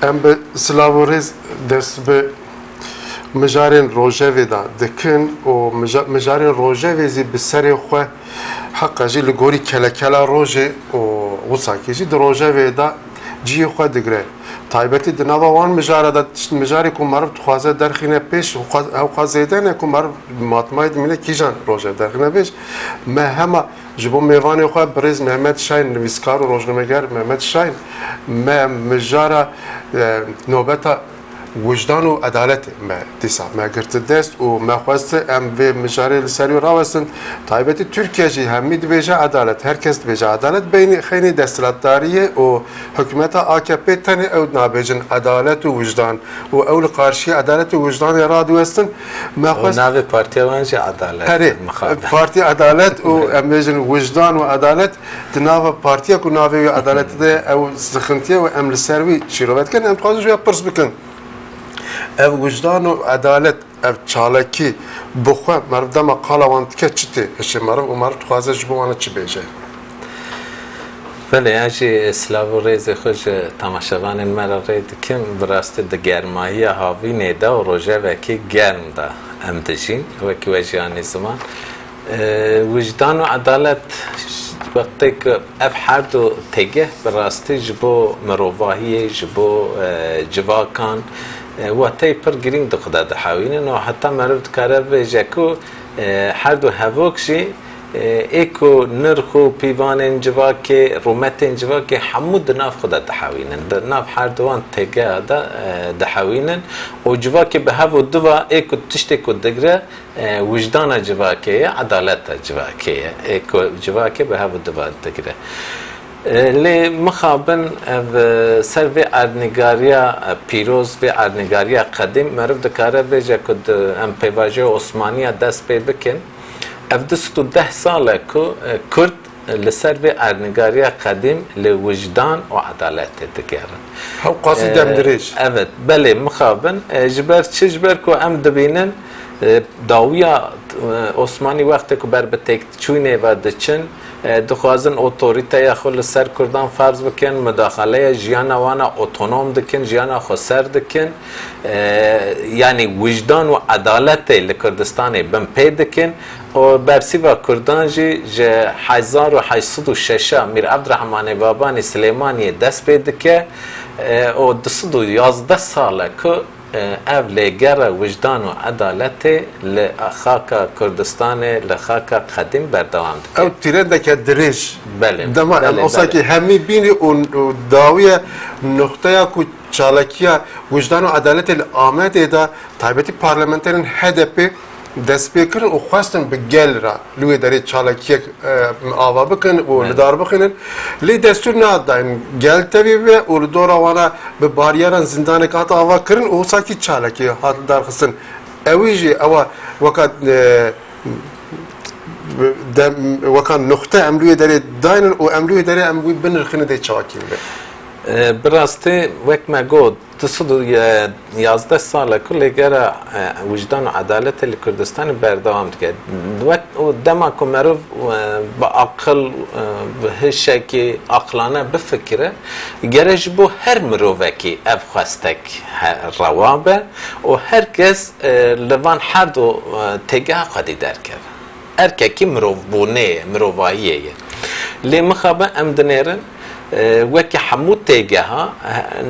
ام به سلاوریز دست به مجارین روجه دا دکن و مجارین روجه زی بسری خو حق جی لگوری کلا کلا روجه و وساکی جی در روجه دا جی خو دگره تایبتی دنوا وان مجاره دا مجاری کو مرد خوازه درخینه پیش او خوازه نه کو مرد ماتماید مینه کیجان روجه درخینه پیش ما همه جبو میوانی خو برز محمد شاین نویسکار و روزنامه‌نگار محمد شاین ما مجاره نوبتا وجدان و عدالت ما دیسا ما گرت دست و ما خواست ام و مجاری لسری راوستن تایبتی ترکیه جی همی دویجه عدالت هر کس دویجه عدالت بین خیلی دستلاتداریه و حکومت AKP تنه او نابجن عدالت و وجدان و اول قارشی عدالت و وجدان را دوستن ما خواست ناوی پارتی وانش عدالت هره پارتی عدالت و ام بجن وجدان و عدالت دناو پارتی کو ناوی عدالت ده او سخنتیه و ام لسروی شیروبت کن ام خواست جو پرس بکن ev وجدان و عدالت ev çalaki بخوا مرد دم قال وانت كتشتي هالشي مرد ومرد خوازه جبوا وانا چی بیجه بله اجی اسلاو ریز خوش تماشاوان مرا رید کم براسته ده گرمایی هاوی نیده و روژه وکی گرم ده ام دجین وکی وجیانی زمان وجدان و عدالت وقتی که اف هر دو تگه براسته جبو مروواهی جبو جواکان وقتی پر گرینگ دخدا دحاوینن و حتی مرد کاره ویجه که هر دو هفوکشی ایکو نرخو پیوان جواکه رومت جواکه حمود ناف خدا دحاوینن ناف هر دوان تگه دحاوینن و جواکه به هفو دوا ایکو تشتی که دگره وجدان جواکه عدالت جواکه ایکو جواکه به هفو دوا دگره لی مخابن سر و اردنگاریا پیروز و اردنگاریا قدیم معروف دکاره ویجه کد ام پیواجه عثمانیه دست پی بکن افدست 10 ساله که کرد لسر و اردنگاریا قدیم لوجدان و عدالت دکارن هاو قاصد دم دریج evet بله مخابن جبر چه جبر که ام دبینن داویا عثمانی وقتی که بر بتک چونه و دچن دخوازن اوتوریته خود سر کردن فرض بکن مداخله جیان وانا اتونوم دکن جیان خسر دکن یعنی وجدان و عدالت لکردستان بم پی دکن و برسی و کردان جی 1806 میر عبدالرحمن بابانی سلیمانی دست پی دکه و 211 ساله که اف لگر وجدان و عدالت لخاک کردستان لخاک قدیم بردوام دکه او تیره دکه دریج بله دما اصلا که همی بینی اون داویه نقطه که چالکیه وجدان و عدالت الامده دا تایبتی پارلمنترین HDP دست بکن و خواستن به گل را لوی داری چالکیه آوا بکن و لدار بکنن لی دستور نادن گل تبی به و لدور آوانا به باریاران زندان کات آوا کرن و ساکی چالکیه هات دار خستن اویجی اوا وکان نقطه املوی داری داینن و املوی داری املوی بنرخنه دی چاکی به براسته وقت ما گفت 211 ساله کل گره وجدان و عدالت لکردستان بردوام کرد وقت دما که معروف با عقل به شکل عقلانه بفکره گرش بو هر مروفکی افخواستک روابه و هر کس لوان هر دو تگه خودی در کرد ارککی مروف بونه مروفاییه لی مخابه امدنیرن وکی حمود تیگه ها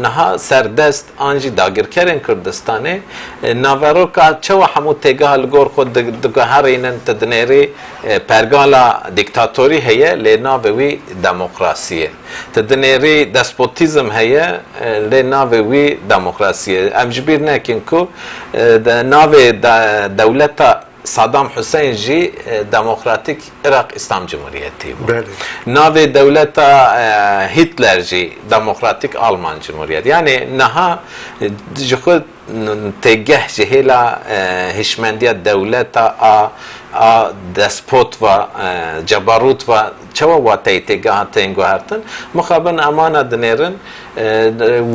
نها سردست آنجی داگرکرین کردستانه ناورو که چه و حمود تیگه ها لگور خود دگه هر اینن تدنیری پرگالا دیکتاتوری هیه لناوی دموکراسیه تدنیری دسپوتیزم هیه لناوی دموکراسیه امجبیر نکن که ناوی دولتا صدام حسین جی دموکراتیک عراق اسلام جمهوریتی بود. ناو دولت هیتلر جی دموکراتیک آلمان جمهوریت. یعنی نها جخود تگه جهلا هشمندیت دولت دسپوت و جبروت و چوا واتی تگه تنگو هرتن مخابن امانه دنیرن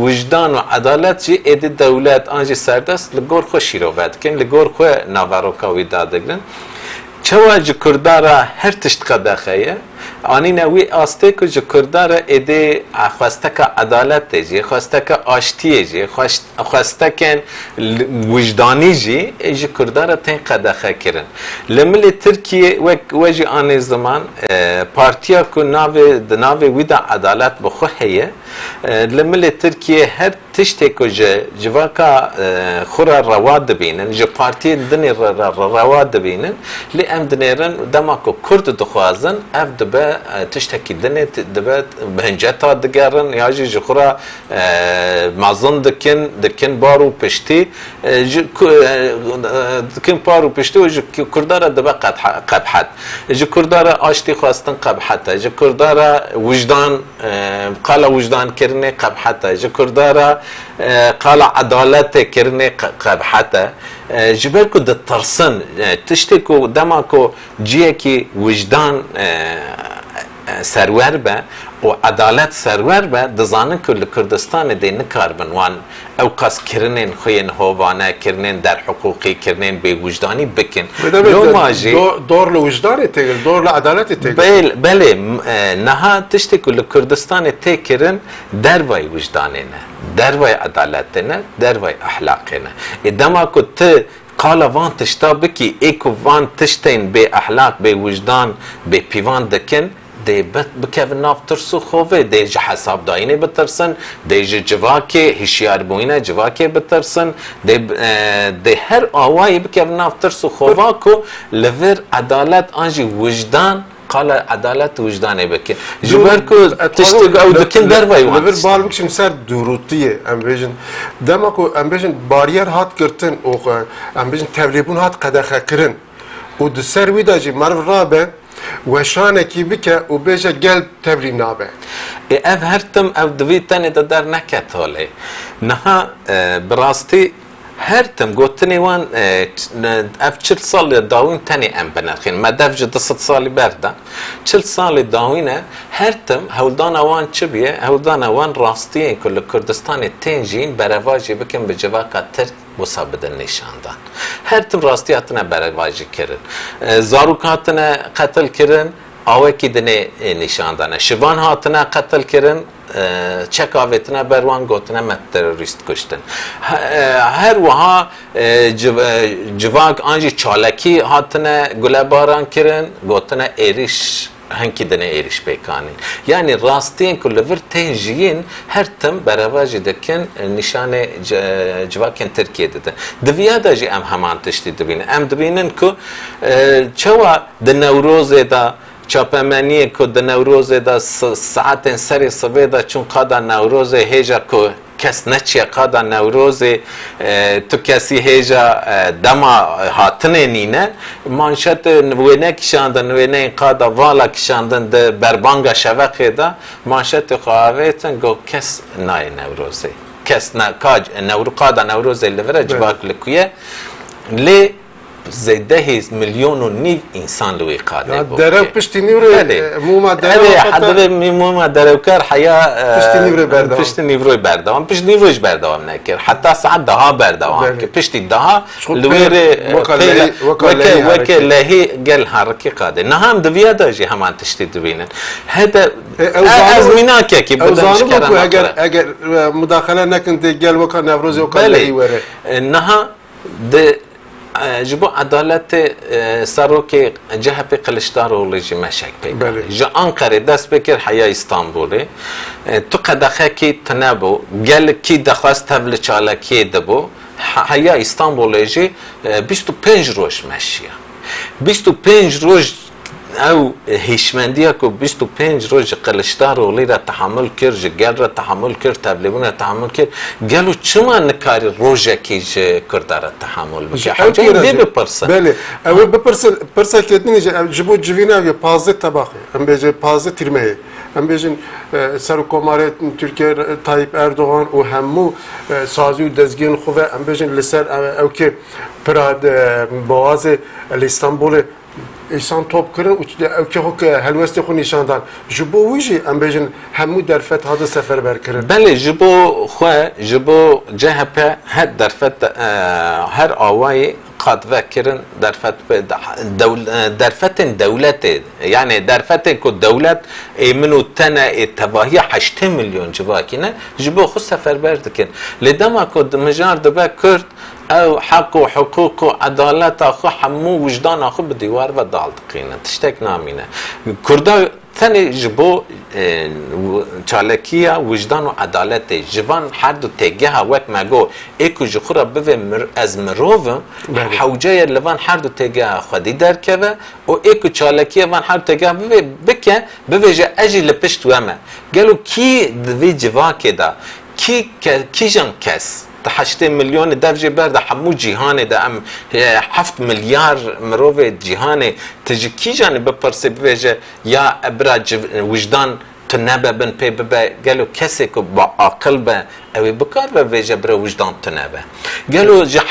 وجدان و عدالت جی اید دولت آنجی سردست لگور خو شیروت کن لگور خو ناوروکاوی دادگرن چوا جی کردارا هر تشت قده خیه آنی نوی آسته که جکردار ایده خواسته که عدالت جی خواسته که آشتی جی خواسته که وجدانی جی جکردار تین قدخه کرن لمل ترکیه وجی آن زمان پارتیا که ناوی ویدا عدالت بخوهیه لمل ترکیه هر تشتی که جواکا خورا رواد بینن جو پارتی دنی رواد بینن لی ام دنیرن دما که کرد دخوازن اف دبا تشتکی دنی دبا بهنجتا دگرن یا جو خورا مازن دکن بارو پشتی دکن بارو پشتی و جو کردارا دبا قبحت جو کردارا آشتی خواستن قبحت جو کردارا وجدان قال وجدان کرنه قبحت جو کردارا قال عدالت کرنه قبحته جبر کو د ترسن تشتی کو دما کو جیه کی وجدان سرور به و عدالت سرور به دزانن که لکردستان دی نکاربن وان او قاس کرنین خوین هوانه کرنین در حقوقی کرنین به وجدانی بکن لو ماجی دور لوجدانی تگل دور لعدالت تگل بله نها تشتی که لکردستان تکرن در وای وجدانی نه در وای عدالت نه در وای اخلاق نه ادما که ت قال وان تشتا بکی ایکو وان تشتین به اخلاق به وجدان به پیوان دکن دی بکف ناف ترسو خوفه دی جه حساب داینه بترسن دی جه جواکه هشیار بوینه جواکه بترسن دی هر آوایی بکف ناف ترسو خوفه کو لور عدالت آنجی وجدان قال عدالت وجدانه بکن جبر کو تشتگ او دکن در وای وان لور بال بکشم سر دوروتیه ام بیجن دما کو ام بیجن باریر هات کرتن او ام بیجن تبلیبون هات قدخه کرن و د سر ویداجی مرو رابه وشانکی بکه و بیجه گل تبری نابه اف هرتم او دوی تنی در نکتاله نها براستی هرتم گوتنی وان اف 40 سال داوین تنی ام بنرخین ما دف جد 100 سالی برده 40 سال داوینه هرتم هولدان وان چه بیه هولدان وان راستیه کل کردستان تنجین برواجی بکن به جواکا ترک مسابده نشاندن هرتم راستیاتنا برواجی کرن زاروکاتنا قتل کرن آوکی دنه نشاندن شوان هاتنا قتل کرن چک آویتنا بروان گوتنا مت تروریست کشتن هر وها جواک آنجی چالکی هاتنا گله باران کرن گوتنا ایریش هنکی دنه ایریش بیکانین یعنی راستین که لور تنجیین هر تم برواجی دکن نشان جواکن ترکیه دادن دویا دا جی ام همان تشتی دبینن ام دبینن که چوا د نوروز دا چاپمنیه که د نوروز دا ساعت سری صبح دا چون قادا نوروز هیجا که کس نچیه قادا نوروز تو کسی هیجا دما هاتنه نینه مانشت نوینه کشاندن نوینه قادا والا کشاندن ده بربانگا شوقه دا مانشت خواهویتن گو کس نای نوروزه کس نکاج قادا نوروزه لوره جواک لکویه لی زیده میلیون و نیو انسان لوی قاده بود. درو پشتی نیوره موما درو. حدود موما درو کر حیا پشتی نیوره بردام. پشتی نیوره بردام. پشت نیوروش بردام نکر. حتی ساعت ده بردام. که پشتی ده لویر وکل لهی گل حرکت قاده. نه هم دویه داشتی همان تشتی دوینن. هذا از مینا که بدنش کردن. اگر مداخله نکند گل وکل نوروز وکل لهی وره. نه ده جبو عدالت سروک جهب قلشدار و لجی مشک پیدا جا انقره دست بکر حیا استانبوله تو قدخه کی تنبو گل کی دخواست تبل چالکی دبو حیا استانبوله جی 25 روش مشیه 25 روش او هیشمندیه که 25 روز قلشدار و لیره تحمل کرد گل را تحمل کرد تبلیغون را تحمل کرد گلو چما نکاری روزه که کرده را تحمل بشه حاجه بی بپرسن بله او بپرسن کردنی جبو جوینه و 15 طبقه هم بیجه 15 ترمه هم بیجن سر و کماره ترکیه طایب اردوغان و همو سازی و دزگین خوبه هم بیجن لسر او که پراد بواز الاستانبول ایسان توپ کردن و که خود هلوستی خود نشاندن جبو ویجی ام بیجن همو درفت هذا سفر بر کردن بله جبو جبو جهپه هر درفت هر آوای خاطبه کرن درفت دولت يعني درفت کو دولت منو تنه تباهی 8 میلیون جواکینه جبو خو سفربر دکن لدما کو مجار دبه کرد او حق و حقوق و عدالت اخو همو وجدان اخو به دیوار و دال دقینه تشتک نامینه کردا تنه جبو چالکیه وجدان و عدالت جوان هر دو تگه وقت مگو ایکو جخورا بوه از مروو حوجه لوان هر دو تگه خودی درکه و ایکو چالکیه وان هر دو تگه بوه بکه بوه جه اجی لپشت ومه گلو کی دوی جواکه دا کی جان کس 8 میلیون درجه برد همو جهان ده ام 7 میلیارد مروف جهان تجی کی جان بپرسه بویجه یا ابراج وجدان تنبه بن پی ببه گلو کسی که با عقل به اوی بکار بویجه برا وجدان تنبه گلو جه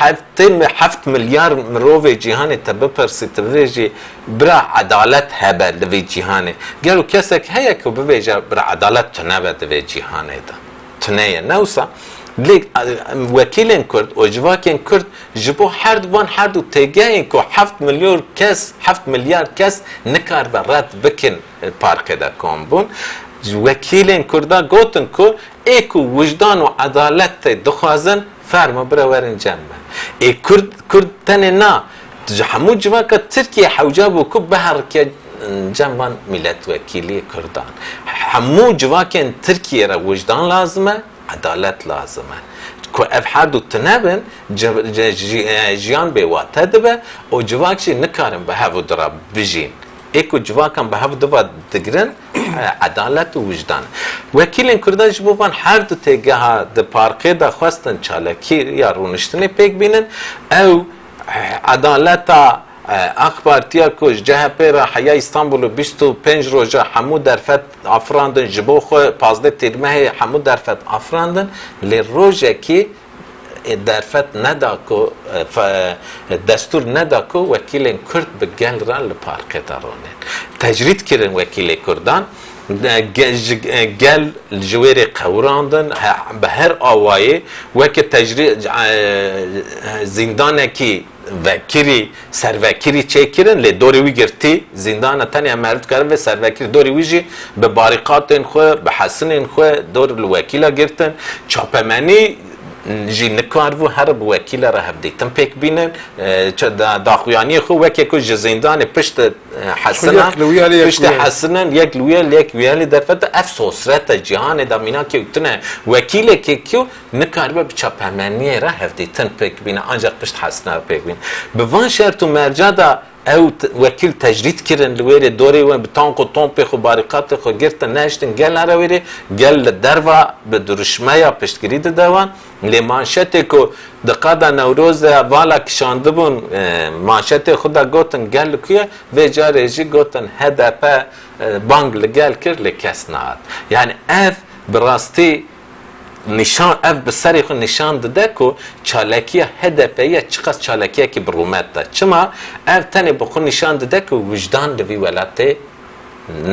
7 میلیارد مروف جهان تبپرسه تبویجه برا عدالت هبه دوی جهانه گلو کسی که هیا که بویجه برا عدالت تنبه دوی جهانه ده تنیه نوسا لیک وکیلین کرد و جواکین کرد جبو هر دو تگه که 7 میلیارد کس نکار برات بکن پارک دا کام بون وکیلین کرده گوتن که ایکو وجدان و عدالت دخوازن فرما برورن جمعه ای کرد تنه نا همو جواکا ترکیه حوجابو که بهر که جمعان ملت وکیلی کردان همو جواکین ترکیه را وجدان لازمه عدالت لازمه که اف هر دو تنبن جیان به واته دبه و جواکشی نکارن به هفو درا بجین ایکو جواکن به هفو دوا دگرن عدالت و وجدان وکیلین کرده جبوان هر دو تگه ها ده پارقه ده خواستن چالکی یا رونشتنی پیک بینن او عدالت اخبارتیا کوش جه پر حیا استانبول 25 روزه همو درفت افراندن جبو خو 15 ترمه همو درفت افراندن ل روزه کی درفت ندا کو دستور ندا کو وکیل کرد به گل را ل پارک دارونه تجرید کردن وکیل کردان گل جویر قوراندن به هر آوایی وک تجرید زندانه کی وکیلی سروکیلی چیکرن لی دوری وی گرتی زندان تنی مرد کردن و سروکیلی دوری ویجی به باریکاتن خو به حسنین خو دور الوکیلا گرتن چاپمنی جی نکار و هر وکیل را هفدیتم پیک بینن داخویانی خو وکی کو زندان پشت حسنان پشت حسنان یک لویالی در فت افسوسرت جهان دامینا که اتنه وکیل که کیو نکار و چاپمنی را هفدیتم پیک بینن آنجا پشت حسنان پیک بینن به وان شرط و مرجع دا او وکیل تجرید کردن لویر دوری و بتان کو تون په خبرقات خو گرتن نشتن گل راویری گل دروا به درشمه یا پشتگیری دوان لی مانشت کو دقیقا نوروز والا کشانده بون مانشت خدا گوتن گل کیه و جا رژی گوتن هدف بانگ لگل کرد لی کس نهاد یعنی اف براستی نشان اف بسری خو نشان داده کو چالکیه هدفیه چقدر چالکیه که برومت ده چما اف تنه بخو نشان داده کو وجدان دوی ولایت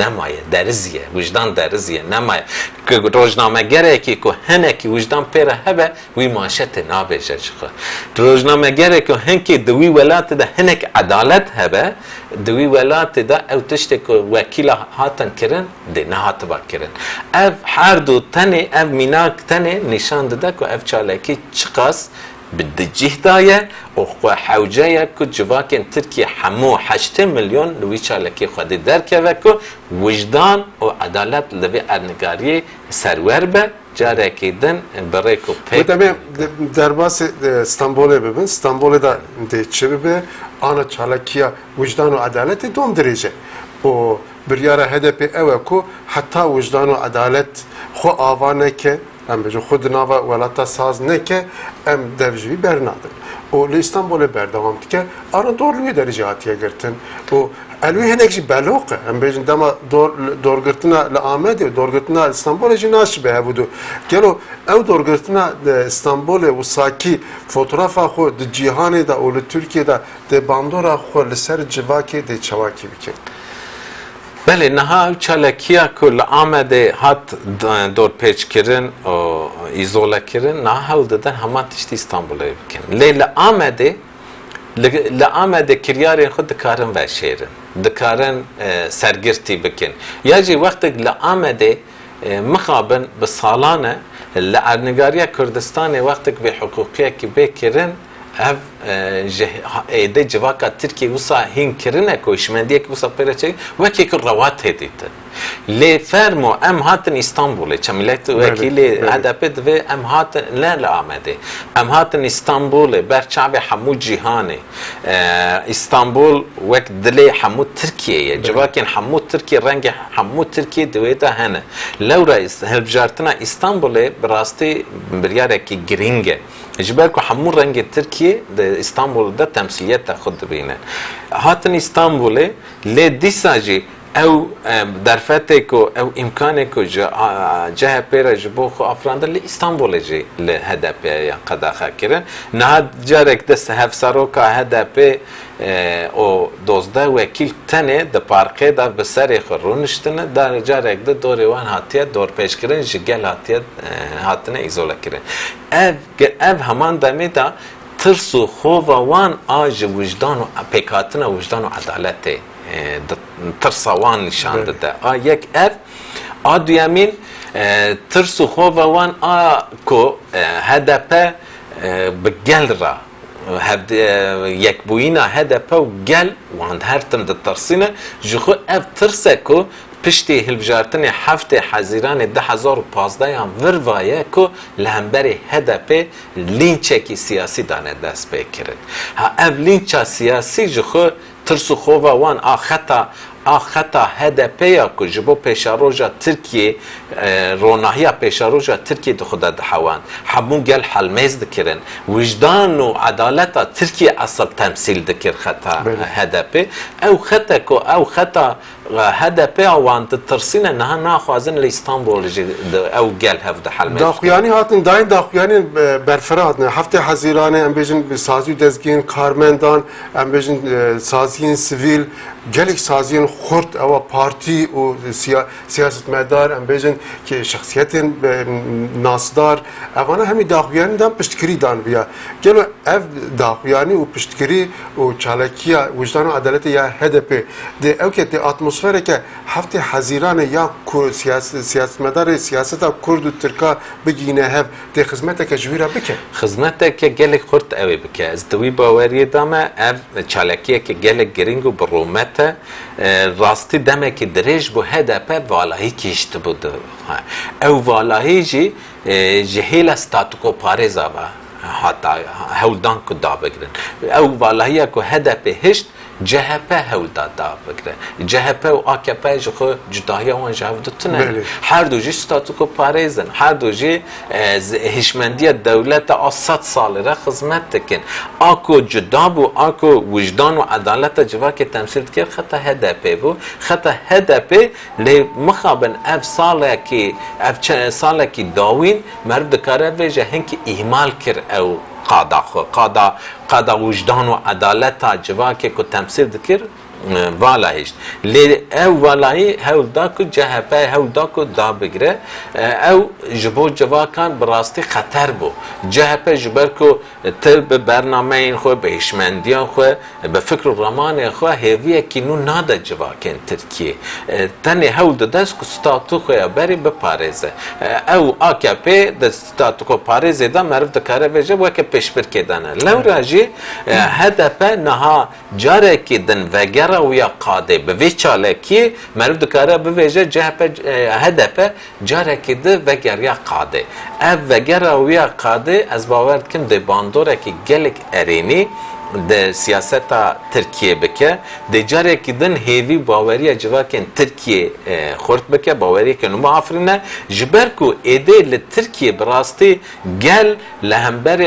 نمایه درزیه وجدان درزیه نمایه که روزنامه گره که هنکی وجدان پیره هبه وی مانشت نابیشه چخه روزنامه گره که هنکی دوی ولایت ده هنک عدالت هبه دوی ولایت ده او تشتی که وکیل هاتن کرن ده نهات با کرن اف هر دو تنه اف میناک تنه نشان داده که اف چالکی چقاس بدجيه داية وحوجايا كو جواكن تركيا حمو 8 مليون لوي چالكي خودي دركه وجدان وعدالت لوي ارنگاري سرور به جاركي دن بريكو بي تمام در باس استانبول ببن استانبول دا چه ببه انا چالكيا وجدان وعدالت دوم درجه و بريارة هدف اوه كو حتى وجدان وعدالت خو آوانه که ام بجو خود ناوا ولتا ساز نکه ام devjvi bernadın. O İstanbul'e berdavam dike ara doğruluğu derecatiye girtin. O elvi henekji beloqe em bejin dema doğrgirtina la Ahmedi doğrgirtina İstanbul'e jinaş be hevudu. Gelo ev doğrgirtina İstanbul'e u saki fotoğrafa xo de cihanê da û li Türkiye'de de bandora xo li ser civakê de çavakî bikin. بله نها چالکیا کل آمده هات دور پیچ کردن و ایزوله کردن نه هول دادن همه تشتی استانبولی بکن لیل آمده لآمده کریارین خود دکارن و شیرن دکارن سرگرتی بکن یا جی وقتی لآمده مخابن بسالانه لارنگاریا کردستان وقتی به حقوقیه که بکرن ev ایده جواکا ترکی وسا هین کرنه کوشمندیه که وسا پیره چه وکی که روات هدیتن لی فرمو ام هاتن استانبول چمیلت وکیلی هدپت و ام هاتن لا آمده ام هاتن استانبول برچاب حمود جهانه استانبول وک دلی حمود ترکیه جواکن حمود ترکی رنگ حمود ترکی دویتا هنه لورا هلبجارتنا استانبول براستی بریاره کی گرینگه جبالكو حمود رنگ تركيا اسطنبول ده تمثيليات تاخد بينا هاتن اسطنبول لي ديساجي او درفتكو او امكانكو جهه بيرا جبوخو افراند اللي اسطنبول جي لهدف قد خاكرن نهاد جارك دست هفساروكا هدف او 12 وکیل تنه د پارقه دا بسر خرونشتنه در جارک د دوروان هاتیه دور پیش کردن جگل هاتیه هاتنه ایزوله کردن اف همان دمی دا ترس و خوف وان آج وجدان و پیکاتنه وجدان و عدالت ترس وان نشان داده یک اف آدویمین ترس و خوف وان کو هدف بگل را هد یک بوینا هدف و گل وان هر تم د ترسینه جخو اف ترسکو پشتی هلبجارتن هفته حزیران 2015 هم وروایه که لهمبری هدف لینچکی سیاسی دانه دست بکرد ها اف لینچا سیاسی جخو ترسو خواه وان آخطا هدفه که جبو پیشاروجا ترکیه روناهی پیشاروجا ترکیه دو خدا دحوان همون گل حلمیز دکرن وجدان و عدالت ترکیه اصل تمثیل دکر خطا هدفه او خطا هدفه وان ترسینه نه ناخوازن لإستانبول او گل هفته حلمیز داخویانی هاتن داین داخویانی برفرات نه هفته حزیرانه ام بیجن سازی دزگین کارمندان ام بیجن سازیین سیویل گلک سازیین خورد او پارتی و سیاست مدار ام بیجن که شخصیت ناسدار اوانا همی داخویانی دام پشتکری دان بیا گلو اف داخویانی و پشتکری و چالکیا وجدان و عدالت یا هدف ده او که ده اتمسفره که هفته حزیرانه یا سیاست مدار سیاست کرد و ترکا بگینه هف ده خدمت که جویرا بکه خدمت که گلک خورد اوی بکه از دوی باوری دامه اف چالکیه که گلک گرینگو برومت راستی دمه که درش بو هدف والهی کشت بود او والهی جی جهیل استاتوکو پارزا و حتی هولدان که دا بگرن او والهی که هدف هشت جهپه هول دادا بگره جهپه و آکپه جخو جدایی وان جهودتونه هر دو جی ستاتوکو پاریزن هر دو جی هشمندی دولت آسات سال را خدمت دکن آکو جدا بو آکو وجدان و عدالت جوا که تمثیل کرد خطا هدپه بو خطا هدپه لی مخابن اف ساله کی داوین مرد کاره ویجه هنکی اهمال کر او قادا وجدان و عدالت جوا که تمثیل دکر والا هشت لی او والایی هول دا که جهپه هول دا که دا بگره او جبو جوا کان براستی خطر بو جهپه جبر که تر به برنامه این خواه به هشمندیان خواه به فکر و رمان خواه هیویه که نو ناده جوا کن ترکیه تنی هول دا دست که ستاتو خواه بری بپارزه او آکپه دا ستاتو که پارزه دا معروف دا کاره بجه وکه پیش برکدانه لو راجی هدفه نها جاره که دن وگر ويا قاده بوي چالكي مرد دكاره بويجه جهه هدفه جاره كده وگر يا قاده اف وگر ويا قاده از باور كم ده باندوره كي گلك اريني ده سیاست ترکیه بکه ده جاره که دن هیوی باوری جواکن ترکیه خورد بکه باوری که نما آفرینه جبر کو ایده لترکیه براستی گل لهمبر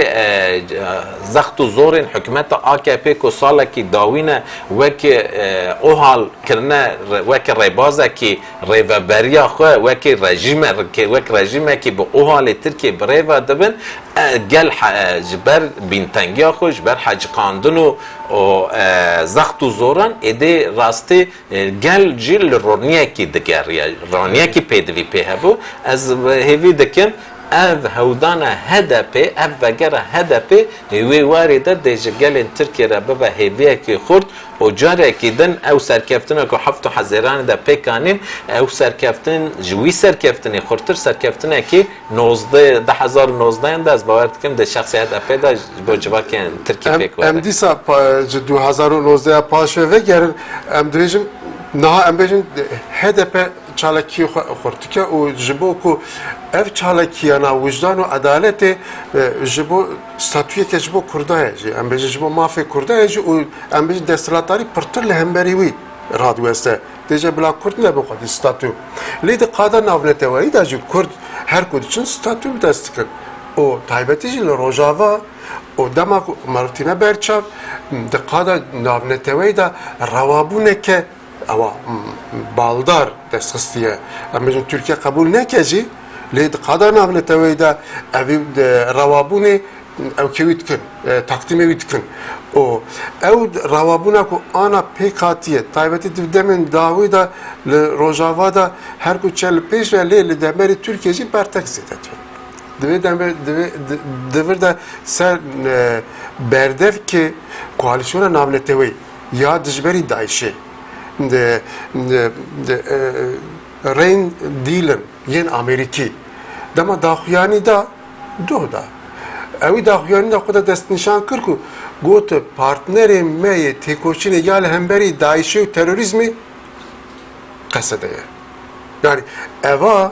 زخت و زورین حکمت AKP کو ساله که داوینه وکی اوحال کرنه وکی ریبازه که ریوبریا خواه وکی رژیمه که به اوحال ترکیه بریوه دبن گل جبر بینتنگیا خوش جبر حج قاندنو و زخت و زوران ایده راستی گل جیل رونیه کی دگریه رونیه کی پیدوی پیه بو از هیوی دکن ev hevdana HDP ev vegera HDP ve varide de gelin Türkiye'de baba hediye ki kurt o careki din ev serkeftine ko haftu haziran da pekanin ev serkeftin jwi serkeftine kurtur serkeftine ki 2019 da az bavartkim de şahsiyet HDP da bu civaken Türkiye pek var. Em disa 2019 paşve ve gerin em diyeceğim naha em bejin HDP çalaki xortike o jibo ku ev çalakiyana vicdan ve adaleti jibo statüye ke jibo Kurdaya ji em bejin jibo mafi Kurdaya ji o em bejin destlatari pırtır lehemberi wi radweste deje bla Kurd ne bu kadar statü lede qadar navnete ve da ji Kurd her Kurd için statü destekler o taybeti ji Rojava o demak martine berçav de qadar navnete ve da rawabune ke ama baldar destxistiye ama Türkiye kabul nekeci led qadar navne tevida ev rawabune ev kevitkin takdim evitkin o ev rawabuna ku ana pekatiye taybeti demin davida Rojava'da her kuçel peş ve le demeri Türkiye'ci bertek zedet devir de ser berdev ki koalisyona navne tevi ya dijberi daişe de rein dilen yen Ameriki dama daxuyani da doda evi daxuyani da kuda dest nişan kır ku got partneri me tekoçine yal hemberi daişi terörizmi kasede yani eva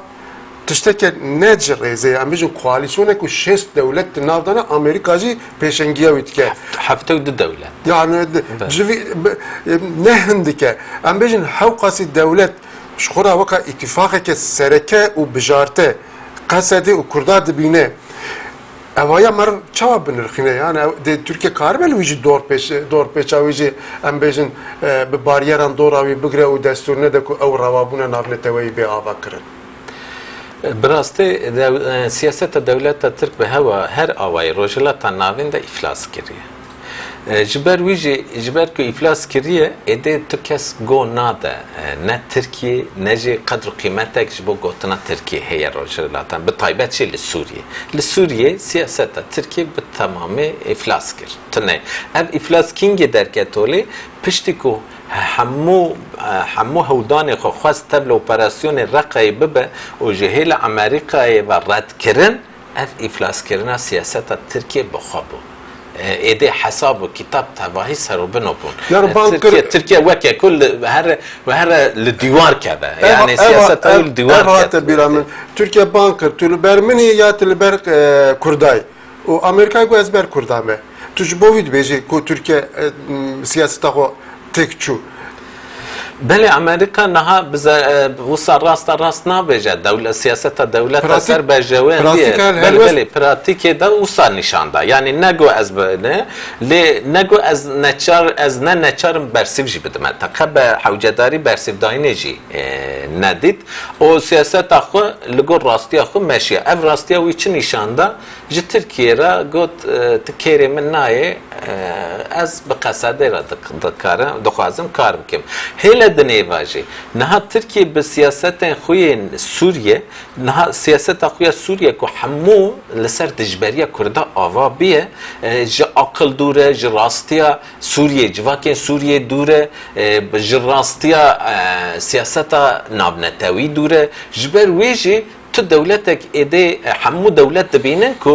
tişteke necr reze amicin koalisyona ku şest devlet navdana Amerikacı peşengiye vitke hafte de devlet yani jivi ne hindike amicin havqası devlet şura vaka ittifakı ke sereke u bijarte qasedi u kurda dibine evaya mar çava binirxine yani de Türkiye karbel vici dor peçavici amicin be bariyeran doravi bigre u desturne de ku ev ravabuna navnetevi be ava kirin براستی سیاست دولت ترک به هوا هر آوای روجلات ناوین ده افلاس کریه جبر ویجی جبر که افلاس کریه ایده تو کس گو ناده نه ترکیه نه جی قدر قیمتک جبو گوتنا ترکیه هی روجلاتن به طایبت چی لسوریه لسوریه سیاست ترکیه به تمامی افلاس کرد تنه اف افلاس کینگی درکتولی پشتی کو همو هودان خو خواست تبل اپراسیون رقای ببه و جهیل امریکای و رد کرن اف افلاس کرنا سیاست ترکیه بخوابو ایده حساب و کتاب تباهی سرو بنوبون ترکیه وکه کل و هر لدیوار کده یعنی سیاست ها لدیوار کده ترکیه بانکر تلو برمنی یا تلو بر کردای و امریکای گو از بر کردامه توش بوید بیجی که ترکیه سیاست ها تکچو بله امریکا نها وصل راست نابجه دولت سیاست دولت اثر بر جوان دیه بله پراتیک دا وصل نشان دا یعنی نگو از بله نگو از نه نچارم برسیف جی بدم تقب حوجداری برسیف داینه جی ندید او سیاست آخو لگو راستی آخو مشیه اف راستی آوی چه نشان دا جی ترکیه را گوت تکیری من نایه از بقصده را دخوازم کار بکم هیله دنیواجی نها ترکیه به سیاست خوی سوریه نها سیاست خوی سوریه که همو لسر دجبریه کرده آوا بیه ج عقل دوره ج راستیا سوریه جواکن سوریه دوره ج راستیا سیاست نابنتاوی دوره جبر ویجی تو دولتك ایده همو دولت دبینن کو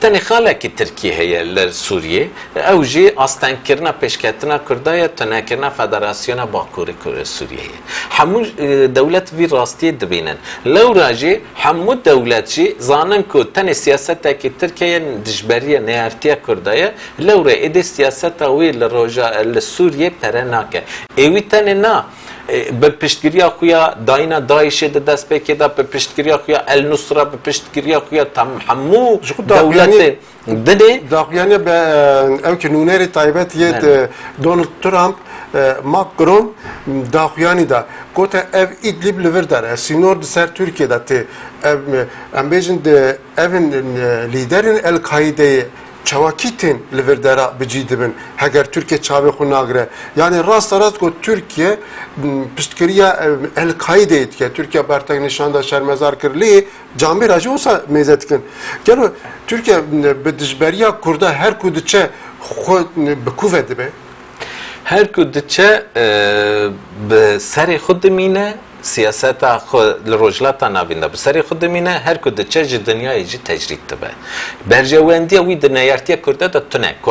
تنی خاله کی ترکیه هی لسوریه او جی آستان کرنا پیشکتنا کردای تنها کرنا فدراسیون باکوری سوریه همو دولت وی راستی دبینن لو راجی همو دولت جی زانن کو تنی سیاست کی ترکیه دجبریه نیارتیا کردای لو را ایده سیاست وی لروجا لسوریه پرناکه ایوی تنی نه به پشتگیری خویا داینا داعش د دست پکې دا په پشتگیری خویا النصره په پشتگیری خویا تم همو دولت دنه داخیانی به او که نونری تایبت یه دونالد ترامپ ماکرون داخیانی دا کوتا اف ایدلیب لور داره سینور سر ترکیه دا تی ام بیجن د اون لیدرین القاعده çavakitin liverdera bicîdibin heger Türkiye çavê xwe nagire yani rast ku Türkiye piştkiriya El-Kaideyê dike Türkiye bertek nîşanda şermezar kir lê camê ra jî wisa mêze dikin gelo Türkiye bi dijberiya Kurda her ku diçe xwe bi kuvve dibe her ku diçe bi serê xwe dimîne siyaseta li rojlata navîn de bi serê xwe dimîne her ku diçe ji dinyayê jî tecrîd dibe. Berjewendiya wî di neyartiya Kurda de tune ku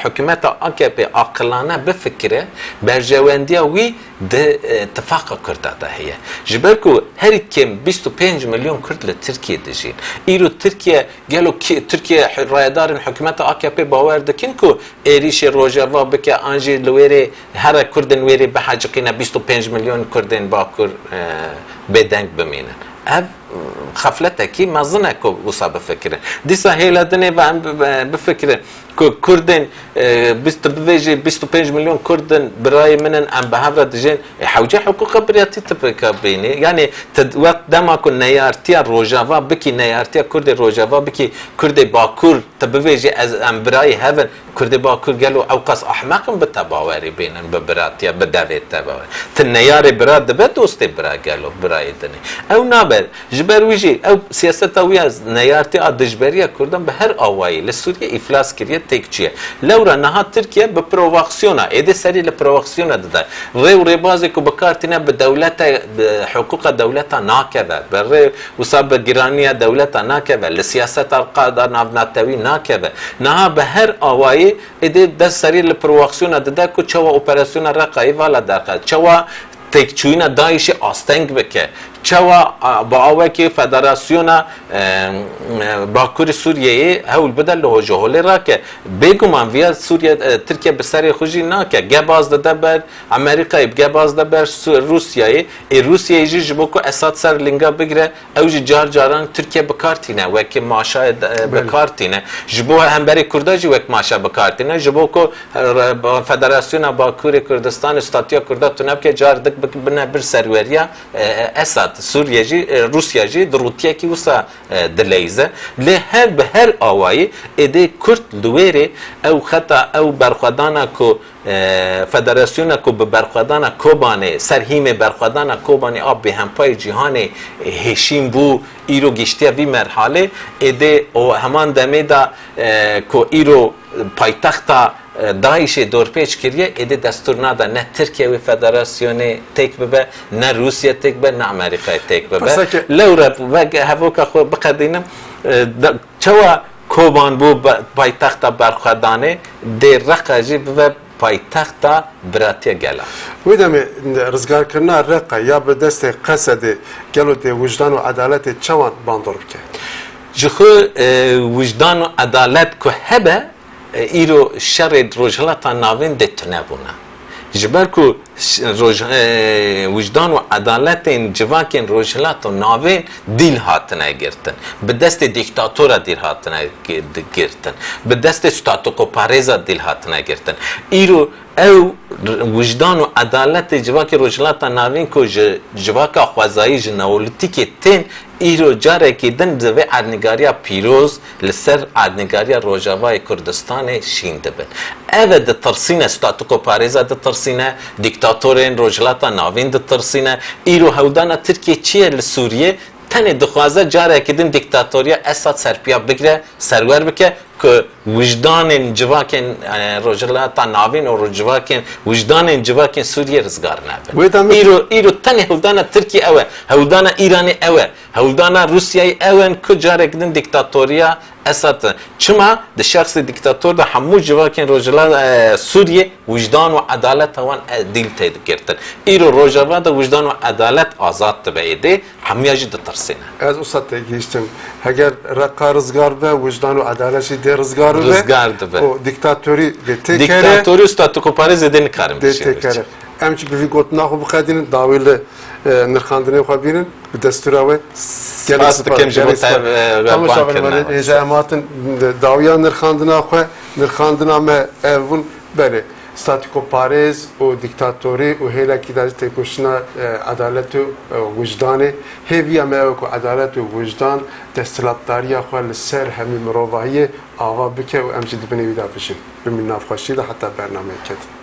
hikûmeta AKP aqilane bifikire berjewendiya wî di ittifaqa Kurda de heye. Ji ber ku herî kêm 25 milyon Kurd li Tirkiye dijîn. Îro Tirkiye gelo Tirkiye rayedarên hikûmeta AKP bawer dikin ku êrişê rojava bike an jî li wêrê here Kurdên wêrê biheciqîne 25 milyon Kurdên Bakur bêdeng bimînin. Ev xefletekî mezin e ku wisa bifikirin. Dîsa hêledinê ve em bifikirin ku Kurdên bivêjî 25 milyon Kurdin birayê min in em bi hev re dijîn hewce hiqûqa biryatî tipika bînî yani wek dema ku neyartiya rojava bikî neyartiya Kurdê rojava bikî Kurdê Bakur te bivêjî ez em birayê hevin Kurdê Bakur gelo ew qas ehmeqin bi te bawerî bînin bi biratiya bi devê te bawer ti neyarê bira dibe dostê bira gelo birayê dinê ew nabe ji ber wî jî ew siyaseta wî ya neyartiya dijberiya Kurdan bi her awayî li Sûriye îflas kiriye têkçiye lewra niha Tirkiye bi provokasyona êdî serî li provokasyona dide rê û rêbazê ku bikartîne bi dewleta hiqûqa dewleta nakeve bi rê wisa bi giraniya dewleta nakeve li siyaseta qada navnatewî nakeve niha bi her awayî êdî dest serî li provokasyona dide ku çawa operasyona Reqayê vala derxe çawa têkçûyîna Daişê asteng bike çawa baawekî Federasyona Bakurê Sûriyeyê hewl bide li hojoholê rake bêguman viya Sûriye Tirkiye bi serê xwe jî nake gebaz dide ber Amerîkayê gebaz de ber Rûsyayê Rûsyayê jî ji bo ku Esad ser linga bigire ew jî car caran Tirkiye bikartîne wekî maşayê bikartîne ji bo hemberê Kurda jî wek maşa bikartîne ji bo ku Federasyona Bakurê Kurdistanê Statiya Kurda tune bike car dik bine bir serweriya Esad Suriye jî Rusya jî di rûtiyekî wisa dileyze lê her bi her awayî êdî Kurd li wêrê ew xeta ew berxwedana ku Federasyona ku bi berxwedana Kobanê serhîmê berxwedana Kobanê a bêhempayê cîhanê hêşîn bû îro giştiya vî merhalê êdî o heman demê da ku îro paytexta Daişê dorpêç kiriye êdî destur nada ne Tirkiye wê Federasyonê têk bibe ne Rûsya têk bibe ne Amerîkayê têk bibe lewre vek hevoka xwe biqedînim çawa Koban bû paytexta berxwedanê dê Reqa jî bibe paytexta biratiya gela wê demê rizgarkirina Reqa ya bi destê Qesedê gelo tê wijdan û edaletê çawan bandor bike ji xwe wijdan û edalet ku hebe îro şerê rojhilata navên de tune bûne ji ber ku wijdan û edaletên civakên rojhilata navên dîl hatine girtin bi destê dîktatora dîl hatine girtin bi destê statûkoparêza dîl hatine girtin îro ew wijdan û edaletê civakê rojhilata navên ku ji civaka xwezayî ji neolîtîkê tên îro carekî din di vê erdnîgariya pîroz li ser erdnîgariya Rojavayê Kurdistanê şîn dibin. Ev e ditirsîne statûkoparêza ditirsîne, dîktatorên rojhilata navên ditirsîne, îro hewdana Tirkiye çi ye li Sûriye tenê dixwaze carekî din dîktatoriya Esad serpiya bigire serwer bike ku wijdanên civakên rojhilata navên û wijdanên civakên Sûriye rizgar nebe. Îro tenê hewdana Tirkiye ew e, hewdana İranê ew e, hewdana Rûsyayê ew in ku carekî din dîktatoriya Esad çima di şexsê dîktator da hemû civakên rojhilata Sûriye wijdan û edalet wan dîl tê dikirtin. Îro rojava da wijdan û edalet azad dibe êdî hemiya jî ditirsîne. Ez wisa tê gihîştim heger Reqa rizgar be wijdan û edalet jî dê rizgar bibe rizgar dibe û dîktatorî dê têkere dîktatorî û statûkoparêzê dê nikarin dê têkere em jî bi vî gotina xwe bixedînin dawî li nirxandinê xwe bînin bi destûra we spas dikim ji bo êja em hatin dawiya nirxandina xwe nirxandina me ev bûn belê ستاتیکو پارێز و دیکتاتۆری و هێلێکی دا تێکۆشتنا عدالەت و وجدانê hêviya me wekû edalet û wijdan desthilatdariya xwe li ser hemî mirovahiyê ava bike û em jî dibinê wî de bijin bi min navxweşî de heta bernameyê ketin.